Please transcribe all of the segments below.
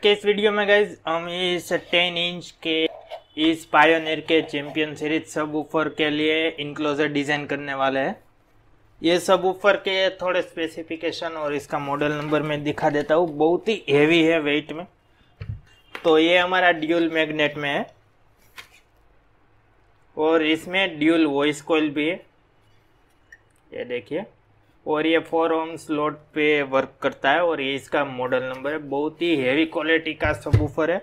के इस वीडियो में गाइज हम इस 10 इंच के इस पायोनियर के चैंपियन सीरीज सब वूफर के लिए इनक्लोजर डिजाइन करने वाले हैं। ये सब वूफर के थोड़े स्पेसिफिकेशन और इसका मॉडल नंबर मैं दिखा देता हूँ। बहुत ही हेवी है वेट में। तो ये हमारा ड्यूल मैग्नेट में है और इसमें ड्यूल वॉइस कॉइल भी है, ये देखिए। और ये 4 ohms लोड पे वर्क करता है और ये इसका मॉडल नंबर है। बहुत ही हेवी क्वालिटी का सबवूफर है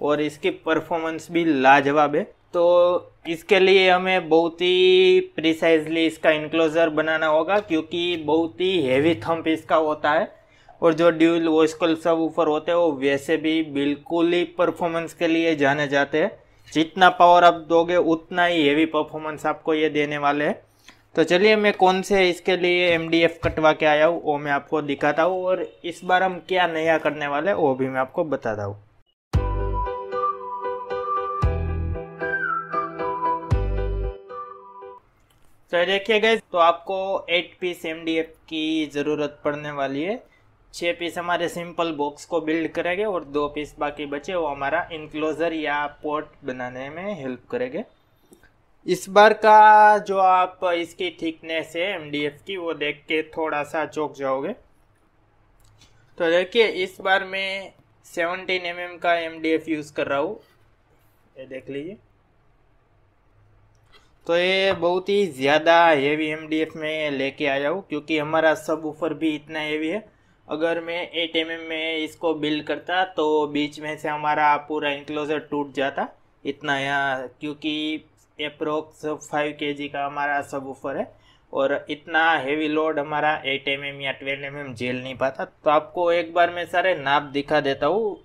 और इसकी परफॉर्मेंस भी लाजवाब है। तो इसके लिए हमें बहुत ही प्रिसाइजली इसका इनक्लोजर बनाना होगा क्योंकि बहुत ही हेवी थंप इसका होता है। और जो ड्यूल वॉइस कॉइल सबवूफर होते हैं वो वैसे भी बिल्कुल ही परफॉर्मेंस के लिए जाने जाते हैं। जितना पावर आप दोगे उतना ही हेवी परफॉर्मेंस आपको ये देने वाले हैं। तो चलिए मैं कौन से इसके लिए एमडीएफ कटवा के आया हूँ वो मैं आपको दिखाता हूँ और इस बार हम क्या नया करने वाले हैं वो भी मैं आपको बताता हूँ। तो देखिए गाइस, तो आपको 8 पीस एमडीएफ की ज़रूरत पड़ने वाली है। 6 पीस हमारे सिंपल बॉक्स को बिल्ड करेंगे और 2 पीस बाकी बचे वो हमारा इनक्लोजर या पोर्ट बनाने में हेल्प करेंगे। इस बार का जो आप इसकी थिकनेस है एमडीएफ की वो देख के थोड़ा सा चौंक जाओगे। तो देखिए इस बार मैं 17 mm का एमडीएफ यूज़ कर रहा हूँ, ये देख लीजिए। तो ये बहुत ही ज़्यादा हेवी एमडीएफ में लेके आया हूँ क्योंकि हमारा सबवूफर भी इतना हेवी है। अगर मैं 8 mm में इसको बिल्ड करता तो बीच में से हमारा पूरा इंक्लोजर टूट जाता इतना यहाँ, क्योंकि अप्रोक्स 5 kg का हमारा सबवूफर है और इतना हेवी लोड हमारा 8 mm या 12 mm झेल नहीं पाता। तो आपको एक बार मैं सारे नाप दिखा देता हूँ,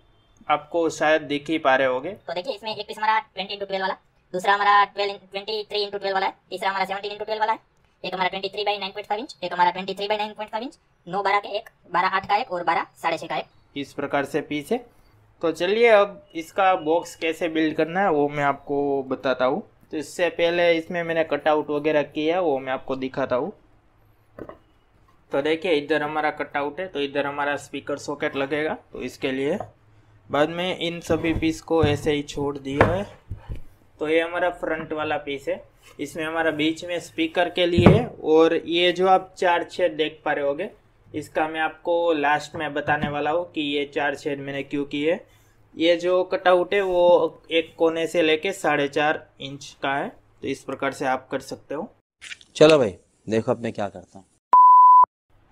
आपको शायद दिख ही पा रहे होगे। तो देखिए इसमें एक पीस हमारा 20x12 वाला, दूसरा हमारा 23x12 वाला है, तीसरा हमारा 17x12 वाला है, एक हमारा 23/9.5 इंच, एक हमारा 23/9.5 इंच, 9/12 के एक, 12/8 का एक और 12/6.5 का एक। इस प्रकार से पीस है। तो चलिए अब इसका बॉक्स कैसे बिल्ड करना है वो मैं आपको बताता हूँ। तो इससे पहले इसमें मैंने कटआउट वगैरह किया है वो मैं आपको दिखाता हूँ। तो देखिए इधर हमारा कटआउट है, तो इधर हमारा स्पीकर सॉकेट लगेगा। तो इसके लिए बाद में इन सभी पीस को ऐसे ही छोड़ दिया है। तो ये हमारा फ्रंट वाला पीस है, इसमें हमारा बीच में स्पीकर के लिए है। और ये जो आप 4 छेद देख पा रहे होगे इसका मैं आपको लास्ट में बताने वाला हूँ कि ये 4 छेद मैंने क्यों किए। ये जो कटआउट है वो एक कोने से लेके 4.5 इंच का है। तो इस प्रकार से आप कर सकते हो। चलो भाई देखो अब मैं क्या करता हूँ।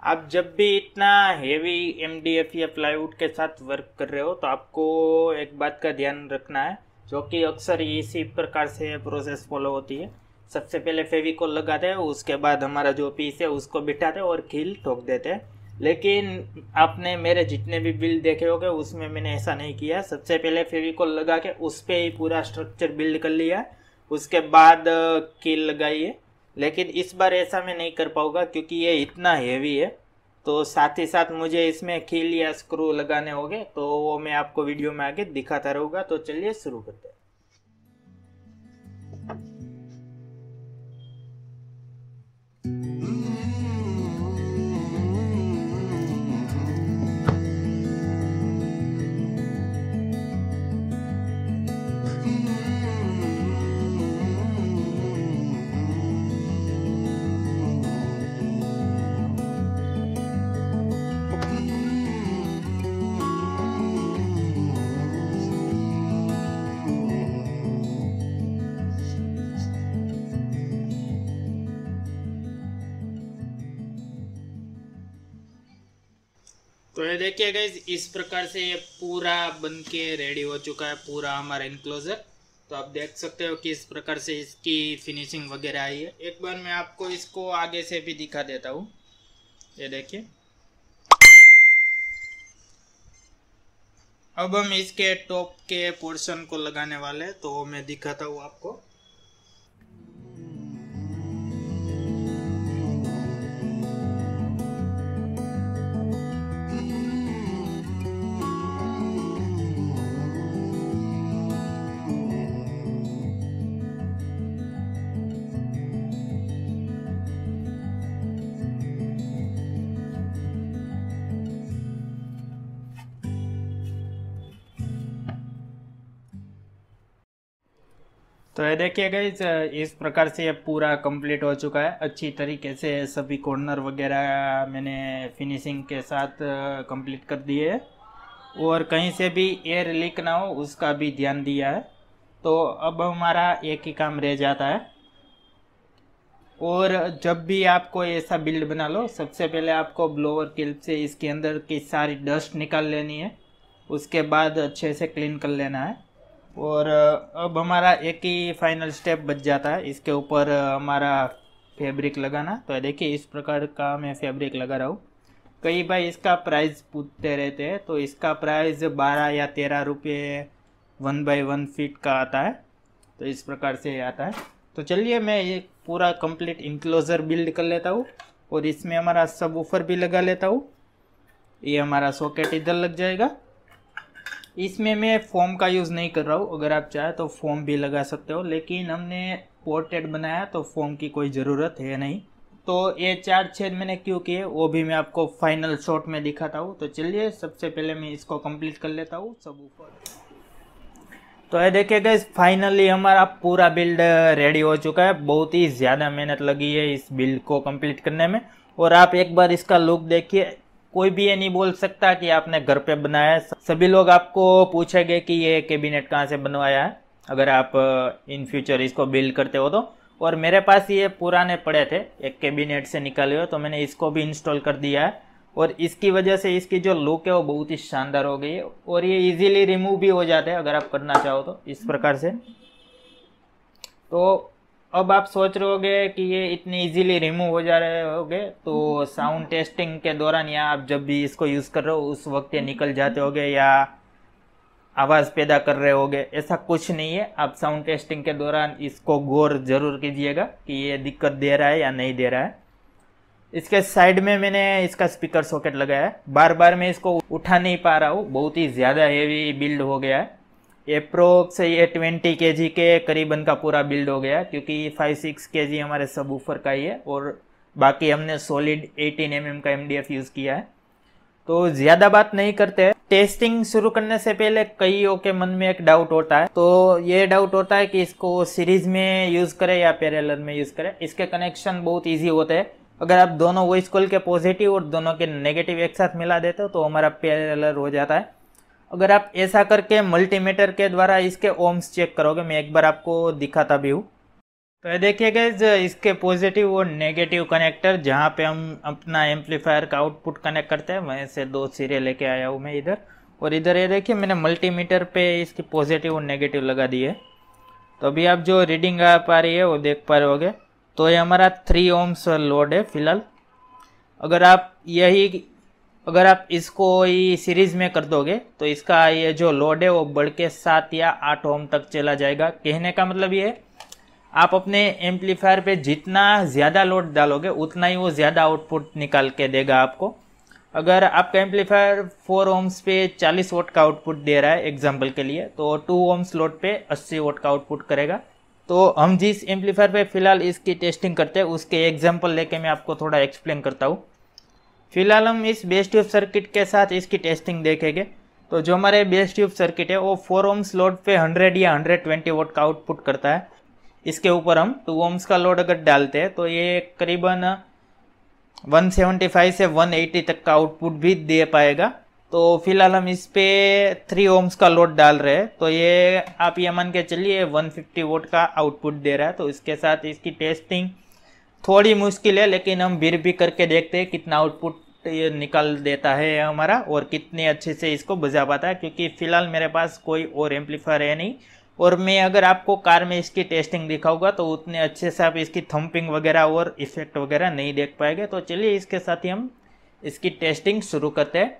आप जब भी इतना हेवी एमडीएफ या प्लाईवुड के साथ वर्क कर रहे हो तो आपको एक बात का ध्यान रखना है, जो कि अक्सर इसी प्रकार से प्रोसेस फॉलो होती है। सबसे पहले फेविकोल लगाते हैं, उसके बाद हमारा जो पीस है उसको बिठाते हैं और कील ठोक देते हैं। लेकिन आपने मेरे जितने भी बिल्ड देखे होंगे उसमें मैंने ऐसा नहीं किया। सबसे पहले फेविकोल लगा के उस पर ही पूरा स्ट्रक्चर बिल्ड कर लिया, उसके बाद कील लगाई है। लेकिन इस बार ऐसा मैं नहीं कर पाऊंगा क्योंकि ये इतना हेवी है। तो साथ ही साथ मुझे इसमें कील या स्क्रू लगाने होंगे, तो वो मैं आपको वीडियो में आगे दिखाता रहूँगा। तो चलिए शुरू करते हैं। तो ये देखिए गाइस, इस प्रकार से ये पूरा बन के रेडी हो चुका है पूरा हमारा इनक्लोजर। तो आप देख सकते हो कि इस प्रकार से इसकी फिनिशिंग वगैरह आई है। एक बार मैं आपको इसको आगे से भी दिखा देता हूँ, ये देखिए। अब हम इसके टॉप के पोर्शन को लगाने वाले हैं, तो मैं दिखाता हूँ आपको। तो ये देखिए गाइस, इस प्रकार से ये पूरा कंप्लीट हो चुका है। अच्छी तरीके से सभी कॉर्नर वगैरह मैंने फिनिशिंग के साथ कंप्लीट कर दिए है और कहीं से भी एयर लीक ना हो उसका भी ध्यान दिया है। तो अब हमारा एक ही काम रह जाता है। और जब भी आपको ऐसा बिल्ड बना लो, सबसे पहले आपको ब्लोअर क्लिप से इसके अंदर की सारी डस्ट निकाल लेनी है, उसके बाद अच्छे से क्लीन कर लेना है। और अब हमारा एक ही फाइनल स्टेप बच जाता है, इसके ऊपर हमारा फैब्रिक लगाना। तो देखिए इस प्रकार का मैं फैब्रिक लगा रहा हूँ। कई भाई इसका प्राइस पूछते रहते हैं, तो इसका प्राइस 12 या 13 रुपये 1/1 फीट का आता है। तो इस प्रकार से आता है। तो चलिए मैं ये पूरा कंप्लीट इंक्लोजर बिल्ड कर लेता हूँ और इसमें हमारा सबवूफर भी लगा लेता हूँ। ये हमारा सॉकेट इधर लग जाएगा। इसमें मैं फोम का यूज़ नहीं कर रहा हूँ, अगर आप चाहे तो फोम भी लगा सकते हो, लेकिन हमने पोर्ट्रेट बनाया तो फोम की कोई ज़रूरत है नहीं। तो ये 4 छेद मैंने क्यों किए वो भी मैं आपको फाइनल शॉट में दिखाता हूँ। तो चलिए सबसे पहले मैं इसको कंप्लीट कर लेता हूँ सबवूफर। तो ये देखिए गाइस, फाइनली हमारा पूरा बिल्ड रेडी हो चुका है। बहुत ही ज़्यादा मेहनत लगी है इस बिल्ड को कंप्लीट करने में। और आप एक बार इसका लुक देखिए, कोई भी ये नहीं बोल सकता कि आपने घर पे बनाया है। सभी लोग आपको पूछेंगे कि ये कैबिनेट कहाँ से बनवाया है, अगर आप इन फ्यूचर इसको बिल्ड करते हो तो। और मेरे पास ये पुराने पड़े थे, एक कैबिनेट से निकाले हो, तो मैंने इसको भी इंस्टॉल कर दिया है। और इसकी वजह से इसकी जो लुक है वो बहुत ही शानदार हो गई है। और ये इजीली रिमूव भी हो जाते हैं अगर आप करना चाहो तो, इस प्रकार से। तो अब आप सोच रहे होगे कि ये इतनी इजीली रिमूव हो जा रहे होगे, तो साउंड टेस्टिंग के दौरान या आप जब भी इसको यूज़ कर रहे हो उस वक्त ये निकल जाते होगे या आवाज़ पैदा कर रहे होगे। ऐसा कुछ नहीं है। आप साउंड टेस्टिंग के दौरान इसको गौर जरूर कीजिएगा कि ये दिक्कत दे रहा है या नहीं दे रहा है। इसके साइड में मैंने इसका स्पीकर सॉकेट लगाया है। बार बार मैं इसको उठा नहीं पा रहा हूँ, बहुत ही ज़्यादा हेवी बिल्ड हो गया है। अप्रोक्स ये 20 kg के करीबन का पूरा बिल्ड हो गया, क्योंकि 5-6 kg हमारे सबवूफर का ही है और बाकी हमने सॉलिड 18 mm का MDF यूज़ किया है। तो ज़्यादा बात नहीं करते। टेस्टिंग शुरू करने से पहले कईयों के मन में एक डाउट होता है। तो ये डाउट होता है कि इसको सीरीज में यूज़ करें या पैरेलल में यूज़ करें। इसके कनेक्शन बहुत ईजी होते हैं। अगर आप दोनों वॉइस कॉल के पॉजिटिव और दोनों के नेगेटिव एक साथ मिला देते हो तो हमारा पैरेलल हो जाता है। अगर आप ऐसा करके मल्टीमीटर के द्वारा इसके ओम्स चेक करोगे, मैं एक बार आपको दिखाता भी हूँ। तो ये देखिए गाइस, इसके पॉजिटिव और नेगेटिव कनेक्टर जहाँ पे हम अपना एम्पलीफायर का आउटपुट कनेक्ट करते हैं, वहीं से 2 सिरे लेके आया हूँ मैं इधर। और इधर ये देखिए मैंने मल्टीमीटर पे इसकी पॉजिटिव और नेगेटिव लगा दिए। तो अभी आप जो रीडिंग आ पा रही है वो देख पा रहे होगे। तो ये हमारा 3 ohms लोड है फिलहाल। अगर आप इसको ही सीरीज में कर दोगे तो इसका ये जो लोड है वो बढ़ के 7 या 8 ohm तक चला जाएगा। कहने का मतलब ये है, आप अपने एम्पलीफायर पे जितना ज़्यादा लोड डालोगे उतना ही वो ज़्यादा आउटपुट निकाल के देगा आपको। अगर आपका एम्पलीफायर 4 ohms पे 40 वाट का आउटपुट दे रहा है एग्जाम्पल के लिए, तो 2 ohms लोड पे 80 वाट का आउटपुट करेगा। तो हम जिस एम्पलीफायर पे फिलहाल इसकी टेस्टिंग करते हैं उसके एग्जाम्पल लेके मैं आपको थोड़ा एक्सप्लेन करता हूँ। फिलहाल हम इस बेस ट्यूब सर्किट के साथ इसकी टेस्टिंग देखेंगे। तो जो हमारे बेस ट्यूब सर्किट है वो 4 ohms लोड पे 100 या 120 वाट का आउटपुट करता है। इसके ऊपर हम 2 ohms का लोड अगर डालते हैं तो ये करीबन 175 से 180 तक का आउटपुट भी दे पाएगा। तो फिलहाल हम इस पे 3 ohms का लोड डाल रहे हैं, तो ये आप ये मान के चलिए 150 वाट का आउटपुट दे रहा है। तो इसके साथ इसकी टेस्टिंग थोड़ी मुश्किल है, लेकिन हम फिर भी करके देखते हैं कितना आउटपुट ये निकाल देता है हमारा और कितने अच्छे से इसको बजा पाता है। क्योंकि फ़िलहाल मेरे पास कोई और एम्पलीफायर है नहीं, और मैं अगर आपको कार में इसकी टेस्टिंग दिखाऊंगा तो उतने अच्छे से आप इसकी थंपिंग वगैरह और इफेक्ट वगैरह नहीं देख पाएंगे। तो चलिए इसके साथ ही हम इसकी टेस्टिंग शुरू करते हैं।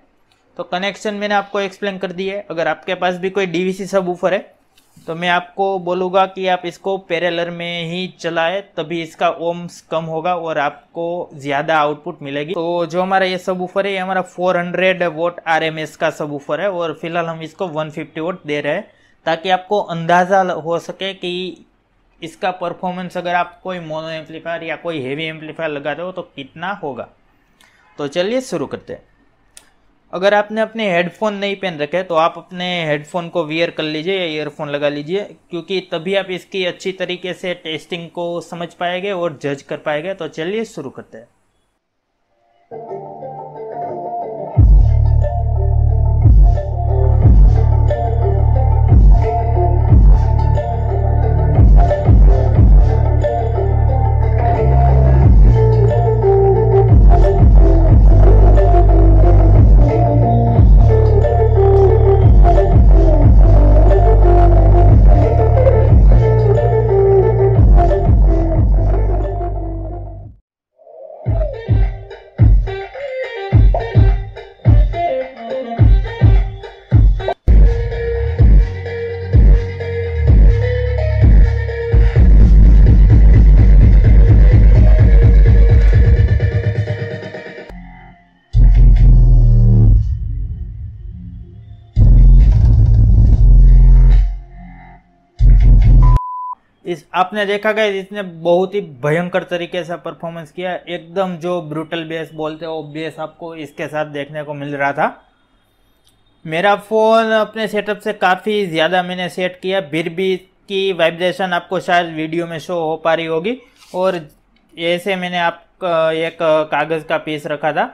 तो कनेक्शन मैंने आपको एक्सप्लेन कर दिए। अगर आपके पास भी कोई डीवीसी सबवूफर है तो मैं आपको बोलूँगा कि आप इसको पैरेलल में ही चलाएं, तभी इसका ओम्स कम होगा और आपको ज़्यादा आउटपुट मिलेगी। तो जो हमारा ये सबवूफर है ये हमारा 400 वाट RMS का सबवूफर है और फिलहाल हम इसको 150 वाट दे रहे हैं, ताकि आपको अंदाज़ा हो सके कि इसका परफॉर्मेंस अगर आप कोई मोनो एम्पलीफायर या कोई हेवी एम्पलीफायर लगाते हो तो कितना होगा। तो चलिए शुरू करते हैं। अगर आपने अपने हेडफोन नहीं पहन रखे तो आप अपने हेडफोन को वियर कर लीजिए या ईयरफोन लगा लीजिए, क्योंकि तभी आप इसकी अच्छी तरीके से टेस्टिंग को समझ पाएंगे और जज कर पाएंगे। तो चलिए शुरू करते हैं। इस आपने देखा गया इसने बहुत ही भयंकर तरीके से परफॉर्मेंस किया। एकदम जो ब्रूटल बेस बोलते हैं वो बेस आपको इसके साथ देखने को मिल रहा था। मेरा फ़ोन अपने सेटअप से काफ़ी ज़्यादा मैंने सेट किया, फिर भी की वाइब्रेशन आपको शायद वीडियो में शो हो पा रही होगी। और ऐसे मैंने एक कागज़ का पीस रखा था।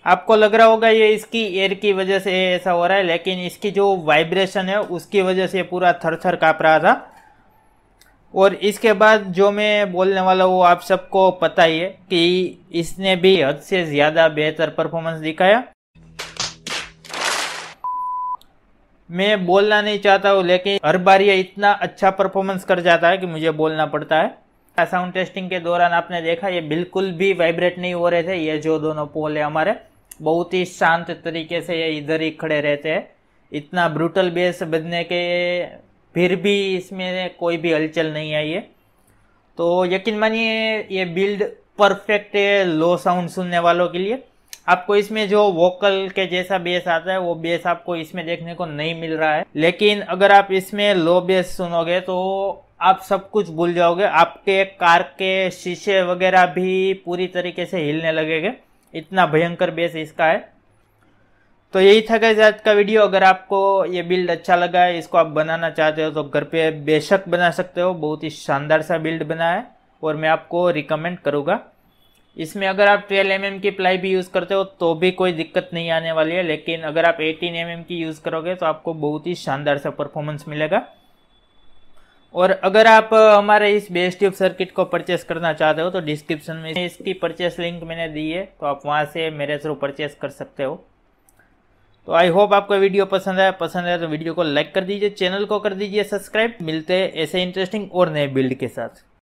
आपको लग रहा होगा ये इसकी एयर की वजह से ऐसा हो रहा है, लेकिन इसकी जो वाइब्रेशन है उसकी वजह से पूरा थर थर काँप रहा था। और इसके बाद जो मैं बोलने वाला हूँ आप सबको पता ही है कि इसने भी हद से ज़्यादा बेहतर परफॉर्मेंस दिखाया। मैं बोलना नहीं चाहता हूँ, लेकिन हर बार ये इतना अच्छा परफॉर्मेंस कर जाता है कि मुझे बोलना पड़ता है। साउंड टेस्टिंग के दौरान आपने देखा ये बिल्कुल भी वाइब्रेट नहीं हो रहे थे। ये जो दोनों पोल है हमारे बहुत ही शांत तरीके से ये इधर ही खड़े रहते हैं। इतना ब्रूटल बेस बजने के फिर भी इसमें कोई भी हलचल नहीं आई है। तो यकीन मानिए ये बिल्ड परफेक्ट है लो साउंड सुनने वालों के लिए। आपको इसमें जो वोकल के जैसा बेस आता है वो बेस आपको इसमें देखने को नहीं मिल रहा है, लेकिन अगर आप इसमें लो बेस सुनोगे तो आप सब कुछ भूल जाओगे। आपके कार के शीशे वगैरह भी पूरी तरीके से हिलने लगेंगे, इतना भयंकर बेस इसका है। तो यही था गाइस आज का वीडियो। अगर आपको ये बिल्ड अच्छा लगा है, इसको आप बनाना चाहते हो तो घर पे बेशक बना सकते हो। बहुत ही शानदार सा बिल्ड बना है और मैं आपको रिकमेंड करूँगा। इसमें अगर आप 12 mm की प्लाई भी यूज़ करते हो तो भी कोई दिक्कत नहीं आने वाली है, लेकिन अगर आप 18 mm की यूज़ करोगे तो आपको बहुत ही शानदार सा परफॉर्मेंस मिलेगा। और अगर आप हमारे इस बेस ट्यूब सर्किट को परचेस करना चाहते हो तो डिस्क्रिप्शन में इसकी परचेस लिंक मैंने दी है, तो आप वहाँ से मेरे थ्रू परचेस कर सकते हो। तो आई होप आपको वीडियो पसंद आया तो वीडियो को लाइक कर दीजिए, चैनल को कर दीजिए सब्सक्राइब। मिलते हैं ऐसे इंटरेस्टिंग और नए बिल्ड के साथ।